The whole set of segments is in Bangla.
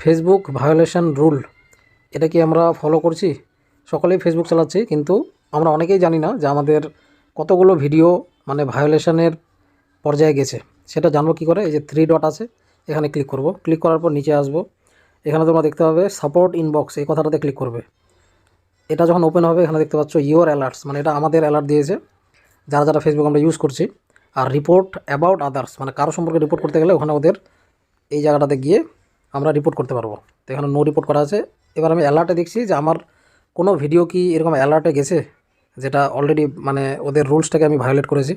ফেসবুক ভায়োলেশন রুল, এটা কি আমরা ফলো করছি? সকলেই ফেসবুক চালাচ্ছি, কিন্তু আমরা অনেকেই জানি না যে আমাদের কতগুলো ভিডিও মানে ভায়োলেশনের পর্যায়ে গেছে। সেটা জানবো কী করে? এই যে 3 ডট আছে, এখানে ক্লিক করব। ক্লিক করার পর নিচে আসবো, এখানে তোমরা দেখতে পাবে সাপোর্ট ইনবক্স, এই কথাটাতে ক্লিক করবে। এটা যখন ওপেন হবে এখানে দেখতে পাচ্ছ ইওর অ্যালার্টস, মানে এটা আমাদের অ্যালার্ট দিয়েছে যারা যারা ফেসবুক আমরা ইউজ করছি। আর রিপোর্ট অ্যাবাউট আদার্স, মানে কারো সম্পর্কে রিপোর্ট করতে গেলে ওখানে ওদের এই জায়গাটাতে গিয়ে আমরা রিপোর্ট করতে পারবো। তো এখানে নো রিপোর্ট করা আছে। এবার আমি অ্যালার্টে দেখছি যে আমার কোনো ভিডিও কি এরকম অ্যালার্টে গেছে যেটা অলরেডি মানে ওদের রুলসটাকে আমি ভায়োলেট করেছি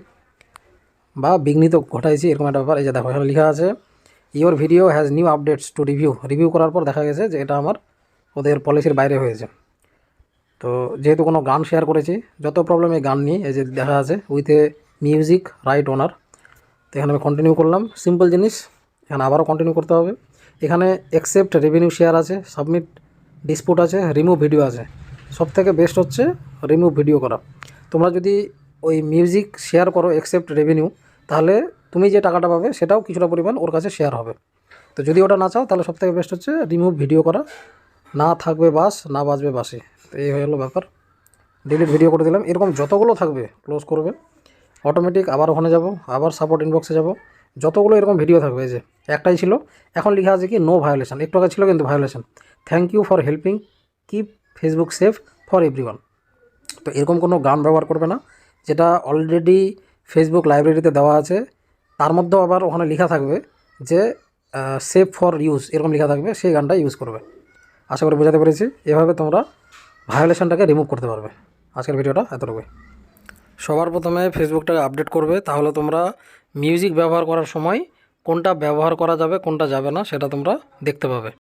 বা বিঘ্নিত ঘটাইছি, এরকম একটা ব্যাপার। এই যে দেখো এখানে লেখা আছে your video has new updates to review করার পর দেখা গেছে যে এটা আমার ওদের পলিসির বাইরে হয়েছে। তো যেহেতু কোনো গান শেয়ার করেছি, যত প্রবলেম এই গান নিয়ে, এই যে দেখা আছে উইথ এ মিউজিক রাইট ওনার। তো এখানে আমি কন্টিনিউ করলাম, সিম্পল জিনিস। এখানে আবারও কন্টিনিউ করতে হবে। এখানে অ্যাকসেপ্ট রেভিনিউ শেয়ার আছে, সাবমিট ডিসপুট আছে, রিমুভ ভিডিও আছে। সব থেকে বেস্ট হচ্ছে রিমুভ ভিডিও করা। তোমরা যদি ওই মিউজিক শেয়ার করো অ্যাকসেপ্ট রেভিনিউ, তাহলে তুমি যে টাকাটা পাবে সেটাও কিছুটা পরিমাণ ওর কাছে শেয়ার হবে। তো যদি ওটা না চাও তাহলে সব থেকে বেস্ট হচ্ছে রিমুভ ভিডিও করা। না থাকবে বাস, না বাজবে বাসে। তো এই হয়ে গেলো ব্যাপার। ডিলিট ভিডিও করে দিলাম। এরকম যতগুলো থাকবে ক্লোজ করবে, অটোমেটিক আবার ওখানে যাব, আবার সাপোর্ট ইনবক্সে যাব। যতগুলো এরকম ভিডিও থাকবে, এই যে একটাই ছিল, এখন লেখা আছে কি নো ভায়োলেশন। একটু আগে ছিল কিন্তু violation. Thank you for helping keep Facebook safe for everyone. তো এরকম কোনো গান ব্যবহার করবে না যেটা অলরেডি ফেসবুক লাইব্রেরিতে দেওয়া আছে। তার মধ্যেও আবার ওখানে লেখা থাকবে যে সেফ ফর ইউজ, এরকম লেখা থাকবে, সেই গানটা ইউজ করবে। আশা করি বোঝাতে পেরেছি। এভাবে তোমরা ভায়োলেশনটাকে রিমুভ করতে পারবে। আজকের ভিডিওটা এতটুকুই। সবার প্রথমে ফেসবুকটাকে আপডেট করবে, তাহলে তোমরা মিউজিক ব্যবহার করার সময় কোনটা ব্যবহার করা যাবে কোনটা যাবে না সেটা তোমরা দেখতে পাবে।